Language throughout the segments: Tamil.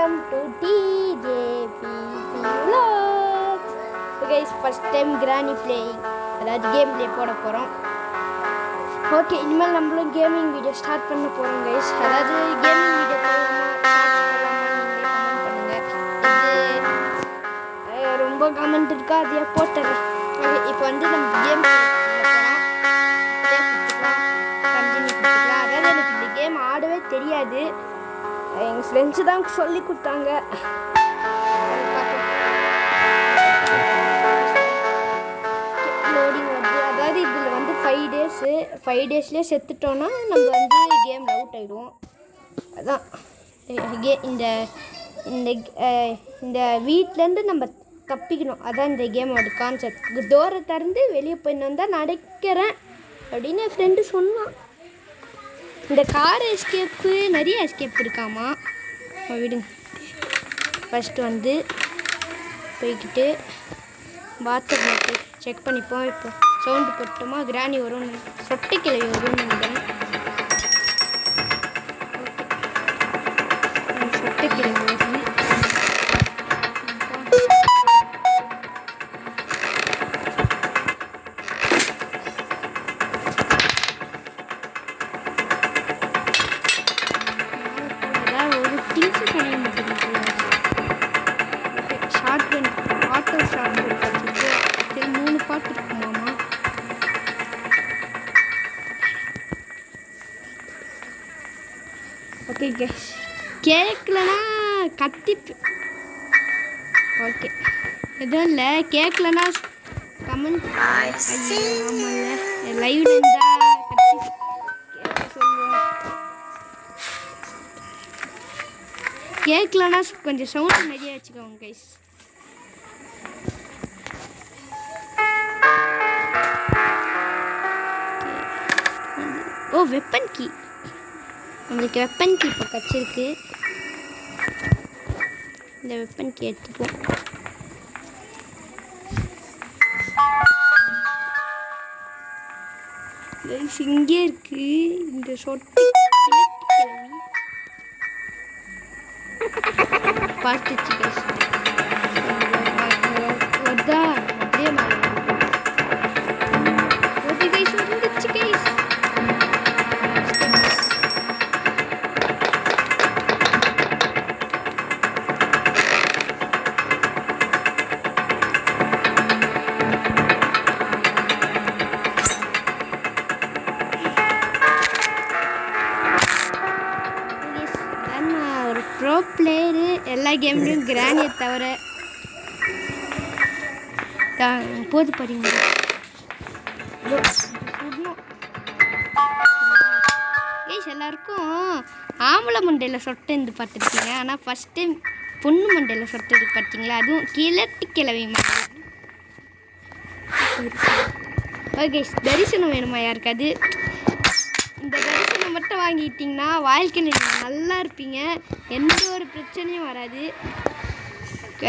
welcome to TJPP Vlogs. So guys, first time granny playing, அதாவது கேம் ப்ளே போட போகிறோம். ஓகே, இனிமேல் நம்மளும் கேமிங் வீடியோ ஸ்டார்ட் பண்ண போகிறோம் கைஸ். அதாவது கேமிங் வீடியோ இது ரொம்ப கமெண்ட் இருக்கா, அதையே போட்டுறேன். ஓகே, இப்போ வந்து நம்ம கேம் கண்டினியூ பண்ணிக்கலாம். அதாவது எனக்கு இந்த கேம் ஆடவே தெரியாது, எங்கள் ஃப்ரெண்ட்ஸு தான் சொல்லி கொடுத்தாங்க. லோடிங் வருது. அதாவது இதில் வந்து 5 டேஸ்லேயே செத்துட்டோன்னா நம்ம வந்து கேமில் அவுட் ஆகிடுவோம். அதான் இந்த இந்த இந்த வீட்டிலேருந்து நம்ம தப்பிக்கணும். அதான் இந்த கேமோட கான்செப்ட். டோரை திறந்து வெளியே போயின்னு வந்தால் நடக்கிறேன் அப்படின்னு என் ஃப்ரெண்டு சொன்னான். இந்த கார் எஸ்கேப்பு நிறைய எஸ்கேப் இருக்காமா, விடுங்க. ஃபஸ்ட்டு வந்து போய்கிட்டு பாத்ரூமில் போய் செக் பண்ணிப்போம். இப்போ சவுண்டு போட்டோமா கிராணி வரும், சொட்டை கிளவி வரும்னு நினைக்கிறேன். ஓகே, சொட்டை கிளவி வருது. ஓகே கைஸ், கேட்கலனா கத்தி. ஓகே, எதுவும் இல்லை, கேட்கலனா கமெண்ட். ஆமாம்ல, லைவ்ல இருந்தால் கத்தி சொல்லுவோம். கேட்கலனா கொஞ்சம் சவுண்ட் நிறைய வச்சுக்கோங்க கைஸ். ஓ, வெப்பன் கீ. நம்மளுக்கு வெப்பன் கீ இப்போ கிடச்சிருக்கு. இந்த வெப்பன் கீ எடுத்துப்போம். இங்கே இருக்கு இந்த சொட்டு பார்த்துச்சு கைஸ். வந்தா அப்படியே ஓகே கைஸ், வந்துச்சு கைஸ். ப்ரோ பிளேயரு எல்லா கேம்லேயும் கிரானியை தவிர போது பாருங்க. ஏய், எல்லாருக்கும் ஆம்பளை மண்டையில் சொட்டை இருந்து பார்த்துருக்கீங்க, ஆனால் ஃபஸ்ட் டைம் பொண்ணு மண்டையில் சொட்டை இருக்கு பார்த்தீங்களா, அதுவும் கிழட்டு கிளவி மாதிரி. ஓகே, தரிசனம் வேணுமா யாருக்காது? இந்த தரிசனம் மட்டும் வாங்கிட்டிங்கன்னா வாழ்க்கையில் நீங்கள் நல்லா இருப்பீங்க, எந்த ஒரு பிரச்சனையும் வராது.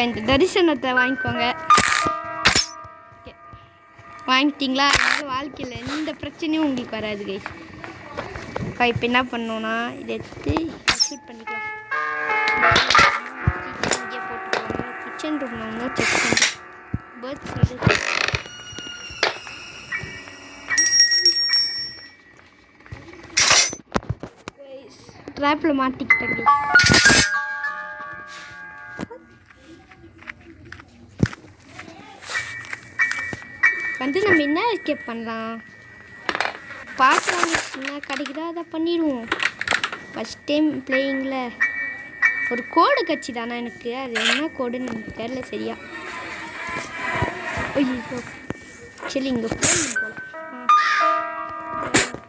இந்த தரிசனத்தை வாங்கிக்கோங்க. ஓகே, வாங்கிட்டிங்களா? அதனால வாழ்க்கையில் எந்த பிரச்சனையும் உங்களுக்கு வராது கைஸ். இப்போ என்ன பண்ணோன்னா இதை எடுத்து ஷூட் பண்ணிக்கலாம். இங்கே போட்டுக்கோங்க. கிச்சன் ரூம் நம்ம செக் பண்ணி பேர்த் ஃபீடு ட்ராப்பில் மாட்டிக்கிட்டேங்க. வந்து நம்ம என்ன எஸ்கேப் பண்ணலாம் பார்க்கலாம். என்ன கிடைக்குதோ அதை பண்ணிடுவோம். ஃபஸ்ட் டைம் பிளேயிங்கில் ஒரு கோடு கட்சி தானே எனக்கு, அது என்ன கோடுன்னு எனக்கு தெரியல சரியா. ஐயோ, சரி இங்கே கோவில் போகலாம்.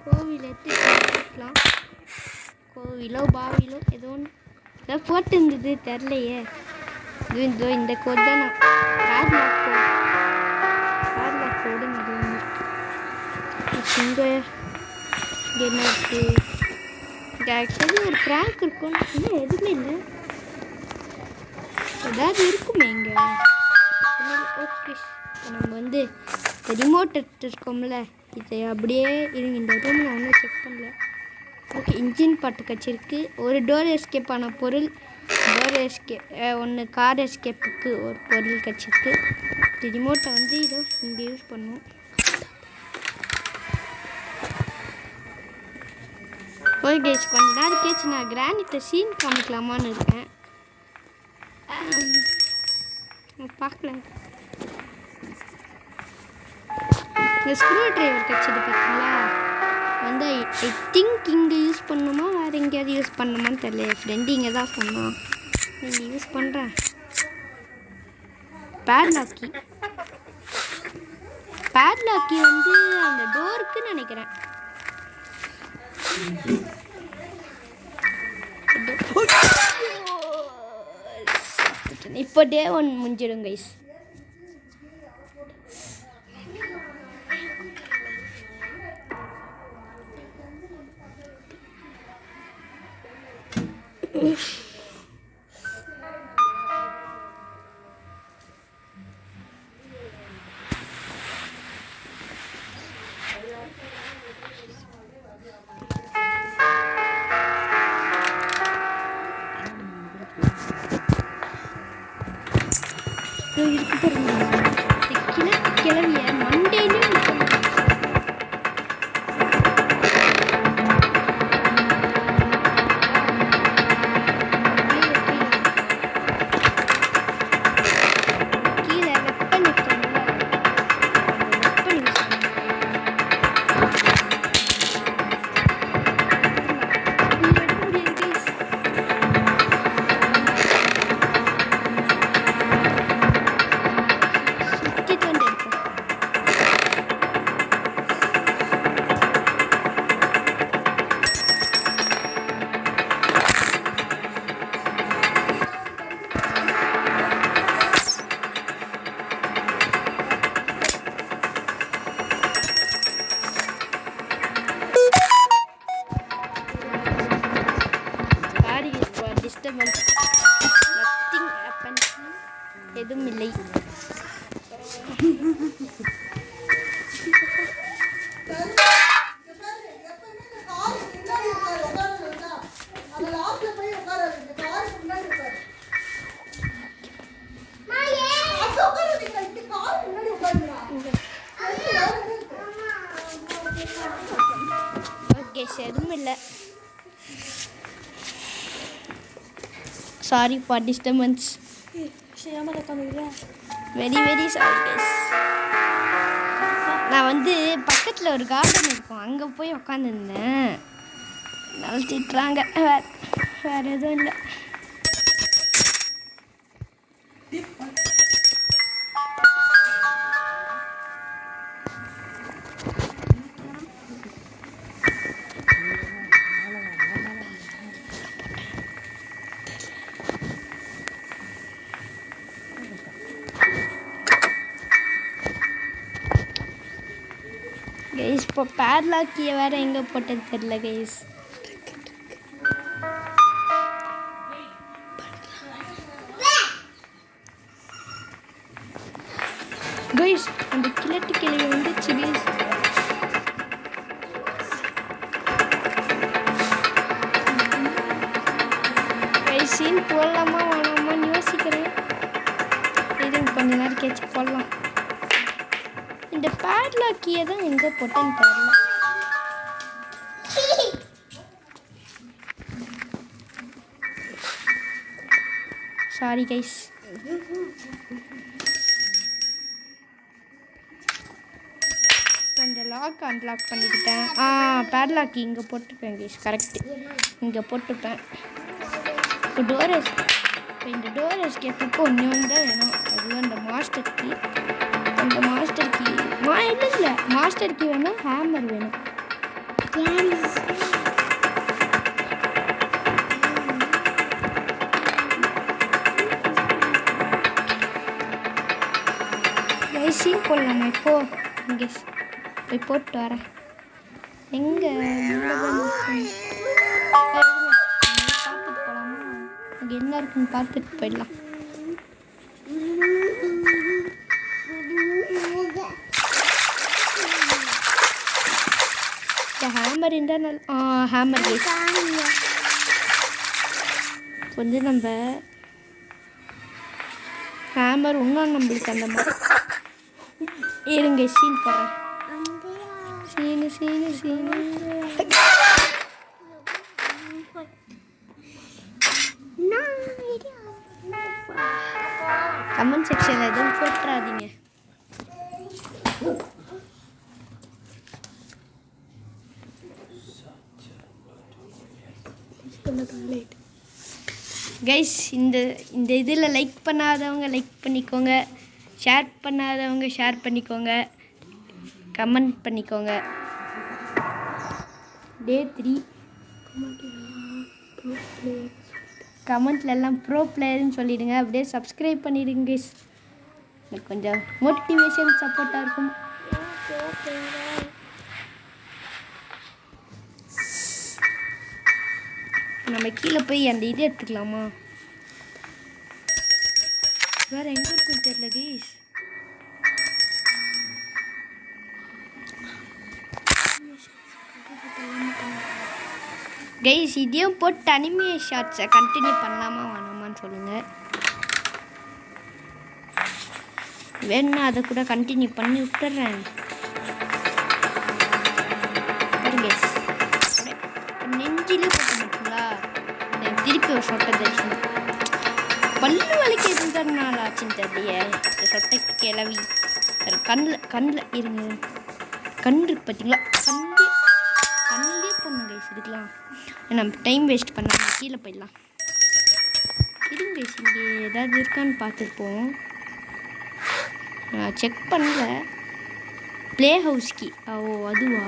கோவில் எடுத்துக்கலாம். கோவிலோ பாவிலோ ஏதோ ஒன்று ஏதோ போட்டு இருந்தது தெரிலையே. இதோ இந்த கோடு தான் நான் கார்லாக் கோடு இது ஒன்று இங்கே என்ன இருக்குது. இங்கே ஆக்சுவலி ஒரு ப்ராங்க் இருக்கும், இன்னும் எதுவுமே இல்லை. ஏதாவது இருக்குமே இங்கே. ஓகே, நம்ம வந்து ரிமோட் எடுத்துருக்கோம்ல, இதை அப்படியே இருங்க. இந்த ரூம் நான் ஒன்றும் செக் பண்ணல. ஓகே, இன்ஜின் பாட்டு கட்சிருக்கு. ஒரு டோர் எஸ்கேப் ஆன பொருள் டோர் எஸ்கேப் ஒன்று கார் எஸ்கேப்புக்கு ஒரு பொருள் கிடச்சிருக்கு. ரிமோட்டை வந்து இதோ இங்கே யூஸ் பண்ணுவோம். ஓகே கைஸ், கொஞ்ச நேரம் கேச்சு நான் கிரானிட்டை சீன் காமிக்கலாமான்னு இருக்கேன். பார்க்கலாம். இந்த ஸ்க்ரூ ட்ரைவர் கிடச்சிது பார்த்தீங்களா, வந்து ஐ திங்க் இங்கே யூஸ் பண்ணணுமா வேறு எங்கேயாவது யூஸ் பண்ணணுமான்னு தெரியல. என் ஃப்ரெண்டு இங்கே தான் சொன்னான், நீங்கள் யூஸ் பண்ணுறேன். பேட்லாக்கி வந்து அந்த டோருக்குன்னு நினைக்கிறேன். இப்போ டே 1 முடிஞ்சிடும் கைஸ். கிளவிய மண்டேலையும் டிஸ்டர்பன்ஸ், நத்திங் ஹேப்பன், எதுவும் இல்லை. ஓகே, எதுவும் இல்லை. Sorry for disturbance. Very very sorry guys. நான் வந்து பக்கத்தில் ஒரு கார்டன் இருக்கும், அங்கே போய் உக்காந்துருந்தேன். நல்லா திட்டுறாங்க, வேறு எதுவும் இல்லை. கைஸ், இப்போ பேட்லாக்கியை வேறு எங்கே போட்டது தெரியல கைஸ். கைஸ், அந்த கிழட்டு கிளவி வந்துச்சு கைஸ். கைஸ், சீன் போடலாமா வேணாமான்னு யோசிக்கிறேன். இது கொஞ்ச நேரம் கேச்சு போடலாம். இந்த பேட்லாக்கியை தான் எங்கே போட்டேன்னு தெரியல. Sorry guys. இந்த லாக் அன்லாக் பண்ணிக்கிட்டேன். பேட்லாக்கி இங்கே போட்டுப்பேன் கைஸ், கரெக்டு இங்கே போட்டுப்பேன். இப்போ இந்த டோர் எஸ்கேப்புக்கு ஒன்று தான் வேணும், அதுவும் அந்த மாஸ்டர் கீ. அந்த மாஸ்டர் கீ இல்லை, மாஸ்டர் கீ வேணும், ஹேமர் வேணும். சீன் போடலாமா? இப்போ இங்கே போய் போட்டு வரேன். எங்கே பார்த்துட்டு போகலாமா? அங்கே என்ன இருக்குன்னு பார்த்துட்டு போயிடலாம். ஹேமர் இருந்தால் ஹேமர் வந்து நம்ம ஹேமர் இன்னும் நம்மளுக்கு அந்த மாதிரி இருங்க சீன் போடுறேன். சீனு கமெண்ட் செக்ஷனில் எதுவும் போட்டுறாதீங்க. கைஸ் இந்த இதில் லைக் பண்ணாதவங்க லைக் பண்ணிக்கோங்க, ஷேர் பண்ணாதவங்க ஷேர் பண்ணிக்கோங்க, கமெண்ட் பண்ணிக்கோங்க. டே 3 கமெண்ட்ல எல்லாம் ப்ரோ பிளேயர்னு சொல்லிடுங்க. அப்படியே சப்ஸ்கிரைப் பண்ணிடுங்க கைஸ், எனக்கு கொஞ்சம் மோட்டிவேஷன் சப்போர்ட்டாக இருக்கும். நம்ம கீழே போய் அந்த இது எடுத்துக்கலாமா? வேறு எங்கே இருக்குன்னு தெரியல கைஸ். கைஸ் இதையும் போட்டு அனிமே ஷார்ட்ஸை கண்டினியூ பண்ணலாமா வேணாமான்னு சொல்லுங்கள். வேணும்னா அதை கூட கண்டினியூ பண்ணி விட்டுறேன். நெஞ்சிலே போட்ட மாட்டீங்களா? திருப்பி ஒரு சொட்டை தரிசனம் பல்லு வலிக்கு எதுவும் நாள் ஆச்சுன்னு தெரியலையே. இந்த சொட்டை கிளவி கண்ணில் இருங்க, கண் இருக்கு பார்த்தீங்களா? கண்ணிலே போடணும் கைஸ். இதுக்கெலாம் நம்ம டைம் வேஸ்ட் பண்ணாமல் கீழே போயிடலாம். இருங்க கைஸ், இங்கே ஏதாவது இருக்கான்னு பார்த்துருப்போம். செக் பண்ணல. Play house key. ஓ அதுவா?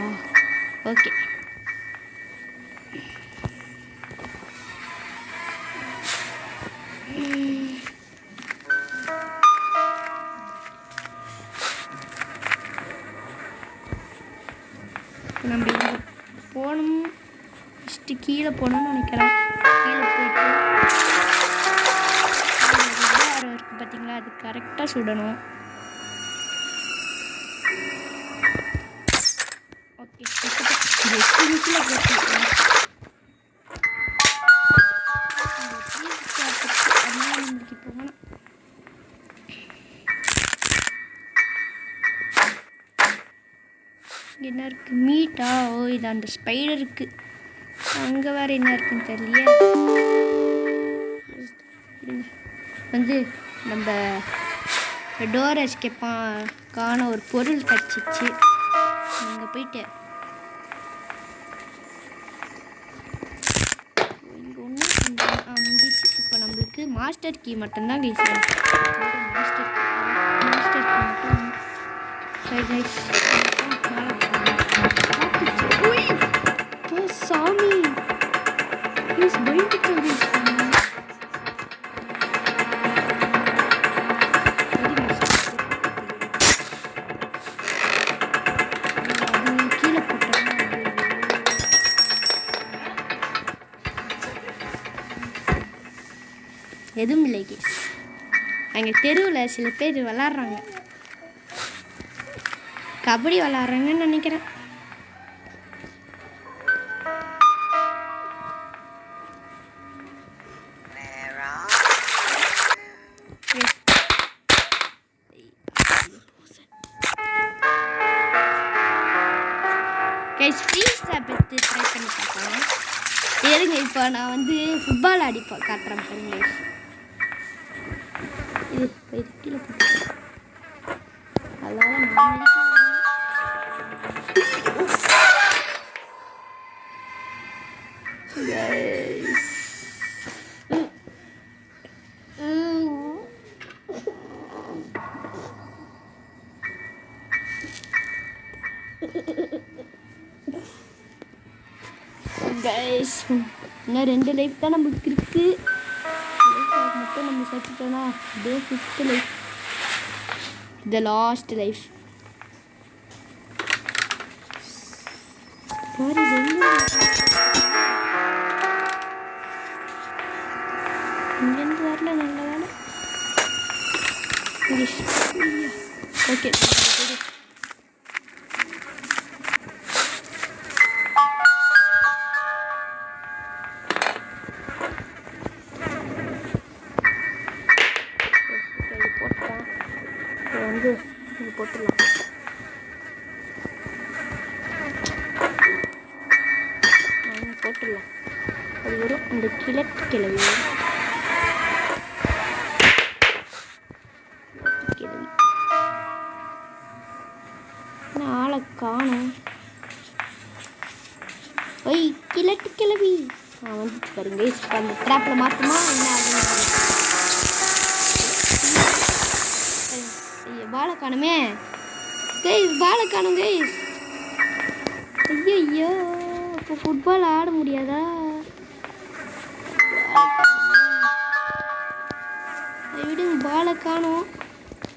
ஓகே. நம்ம இங்கே போகணும். ஃபஸ்ட்டு கீழே போகணும்னு நினைக்கிறேன். கீழே போயிட்டு ஆரோ இருக்குது பார்த்தீங்களா, அது கரெக்டாக சுடணும். ஓகே நம்மளுக்கு இப்போ வேணாம். என்ன இருக்குது? மீட்டா? ஓ இது அந்த ஸ்பைடர் இருக்குது. அங்கே வேறு என்ன இருக்குன்னு தெரியலையே. வந்து நம்ம டோர் எஸ்கேப்பான ஒரு பொருள் கிடச்சிச்சு. அங்கே போயிட்டு இங்கே ஒன்று முடிச்சு. இப்போ நம்மளுக்கு மாஸ்டர் கீ மட்டும்தான் கைஸ். மாஸ்டர் கீ மட்டும் சாமி கீழே போட்டோம். எதுவும் இல்லை கேஸ். அங்கே தெருவில் சில பேர் விளாட்றாங்க, கபடி விளாட்றாங்கன்னு நினைக்கிறேன். கைஸ் ஃப்ரீஸ் ட்ராப் எடுத்து ட்ரை பண்ணி பார்க்கலாம். ஏறுங்க, இப்போ நான் வந்து ஃபுட்பால் ஆடி காட்டுறேன் பாருங்க. இது கீழே போட்டு அதனால நான் கைஸ் இன்னும் 2 லைஃப் தான் நம்மளுக்கு இருக்குது. மட்டும் நம்ம சேர்த்துட்டோன்னா டே 5th life, the last life. Sorry இங்கேருந்து வரல. நல்ல வேலை. ஓகே இங்கே போட்டுடலாம். போட்டுடலாம். அது வரும் இந்த கிழவி ஆளை காணும். ஒய் கிழவி வந்துச்சு பாருங்க. அந்த ட்ராப்பில் மாற்றுமா என்ன ஆகுது? பாலை காணுமே கைஸ், பாலை காணும் கைஸ். ஐயோ இப்போ ஃபுட்பால் ஆட முடியாதா? விடுங்க, பாலை காணும்.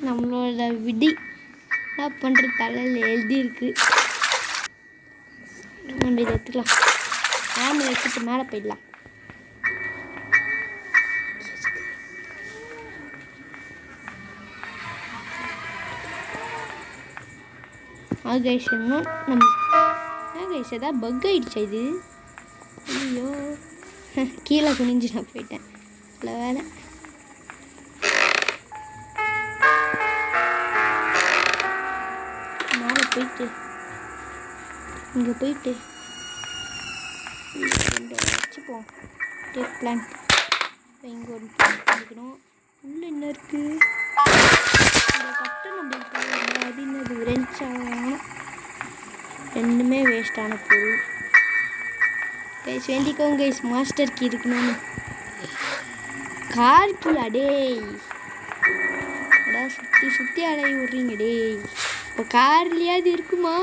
நம்மளோட விடி என்ன பண்ணுற தலையில் எழுதியிருக்கு. நம்ம இதை எடுத்துக்கலாம். ஆமை எடுத்துட்டு மேலே போயிடலாம். கைஸ் இன்னும் நம்ம கைஸ் ஏதாவது பக் ஆகிடுச்சா இது? ஐயோ கீழே குனிஞ்சு நான் போயிட்டேன். இல்லை வேலை. மேலே போயிட்டு இங்கே போயிட்டு வச்சுப்போம். டேக் பிளான் இங்கே ஒரு பண்ணிக்கணும். உள்ளே என்ன இருக்குது? இந்த கட்டை நம்மளுக்கு அது என்னது ரெஞ்சாகணும். ரெண்டுமே வேஸ்டான பொருள். கைஸ் வேண்டிக்கோங்க கைஸ், மாஸ்டர் கீ இருக்கணும்னு. கார் கீ அடே அதான் சுற்றி சுற்றி அலைய விட்றீங்க டேய். இப்போ கார்லையாவது இருக்குமா?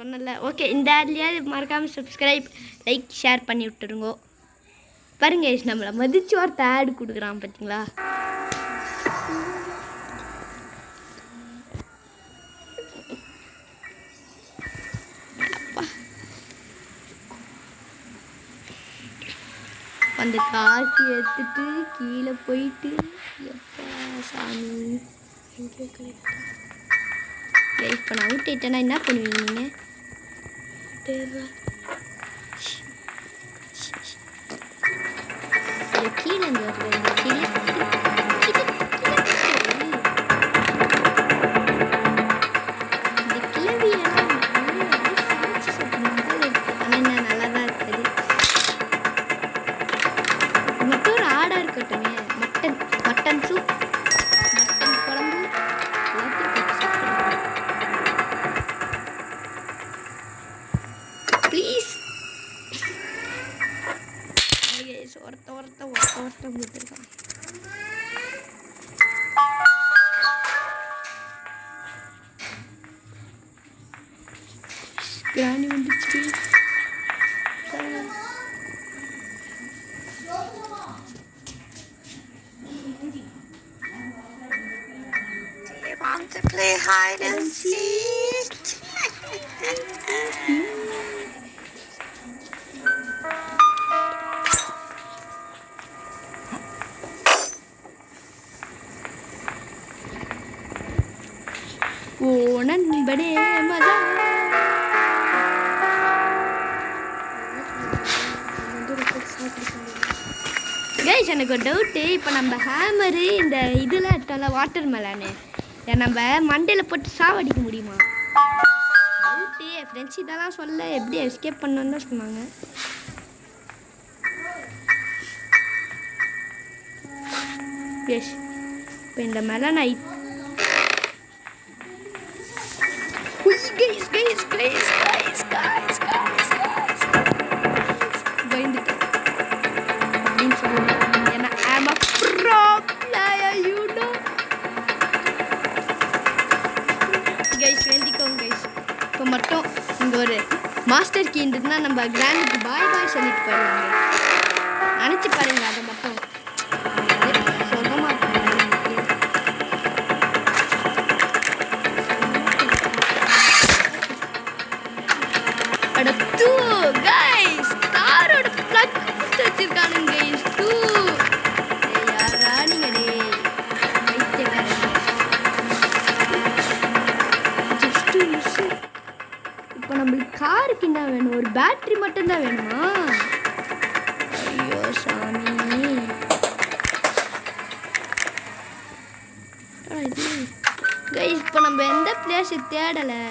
சொன்னல. ஓகே, இந்த ஆட்லையாவது மறக்காமல் சப்ஸ்கிரைப் லைக் ஷேர் பண்ணி விட்டுருங்கோ. பாருங்க நம்மளை மதிச்சு ஒருத்த ஆடு கொடுக்குறான் பார்த்தீங்களா? அந்த காற்று எடுத்துட்டு கீழே போயிட்டு எப்பா சாமி எங்கே கரெக்டாக இப்போ நான் அவுட் ஆயிட்டேன்னா என்ன பண்ணுவீங்க நீங்கள்? கீழே இங்கே வருது. இந்த கீழே ஒருத்த கொடுத்துருக்கான். கிராணி வந்துச்சு. Want to play hide and seek? ओ नंबड़े मजा. கைஸ் எனக்கு ஒரு டவுட்டு. இப்போ நம்ம ஹேமரு இந்த இதில் எடுத்தோம்ல வாட்டர் மெலானு, இதை நம்ம மண்டையில் போட்டு சாவடிக்க முடியுமா? டவுட்டு. என் ஃப்ரெண்ட்ஸ் இதெல்லாம் சொல்ல எப்படி எஸ்கேப் பண்ணணுன்னு தான் சொன்னாங்க. எஸ் இப்போ இந்த மெலானை பயந்துட்டேன் அப்படின்னு சொல்லுவேன். ஏன்னா I'm a pro player, you know. Guys வேண்டிக்கோங்க கைஸ். இப்போ மட்டும் இங்கே ஒரு மாஸ்டர் கீ இருந்ததுன்னா நம்ம கிராண்டுக்கு பாய் பாய் சொல்லிட்டு போயிடலாங்க. நினச்சி பாருங்க. அதை மட்டும் சொகமாக காருக்கு என்ன வேணும்? ஒரு பேட்டரி மட்டும்தான் வேணுமா? ஐயோ சாமி. கைஸ் இப்போ நம்ம எந்த பிளேஸ் தேடலை.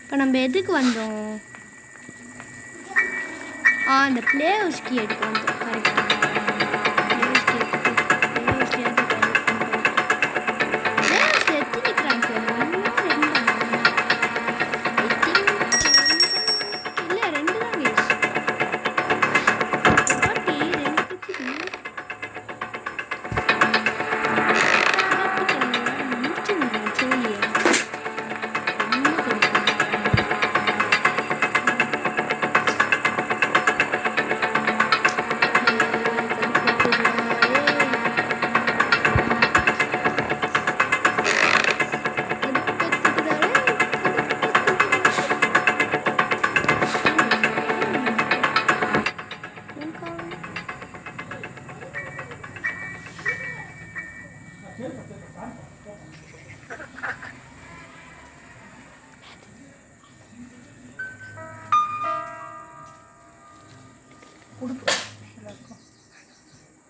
இப்போ நம்ம எதுக்கு வந்தோம்? அந்த பிளே ஹவுஸ்க்கு எடுக்க வந்தோம். கரெக்டாக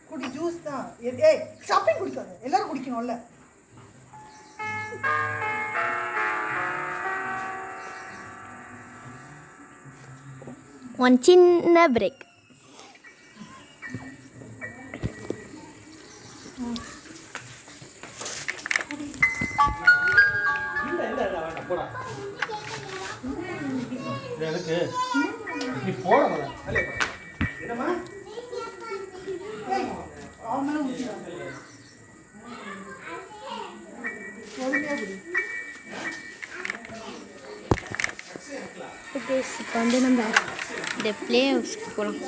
குடி ஜூஸ் தான். ஏய் ஷாப்பிங் குடிக்காத, எல்லாரும் குடிக்கணும்ல. ஒன் சின்ன பிரேக். நீ போட என்னம்மா? இப்போ வந்து நம்ம இந்த பிளே ஹவுஸ்க்கு போகலாம்.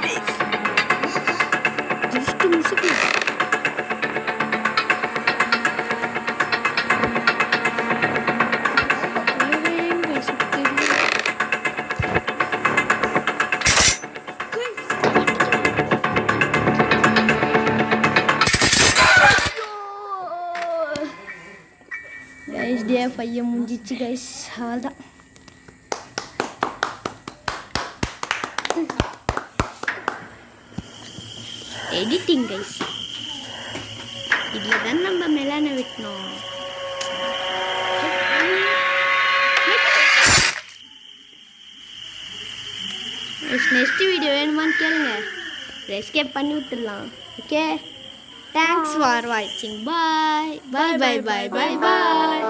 guys. Just to miss it. Guys, dia payah munjici guys, ada. Editing guys. Idla dan namba melana vitno. Next video வேணுமான்னு கேளுங்க. Escape பண்ணி விட்டுறலாம். Okay? Thanks for watching. Bye. Bye.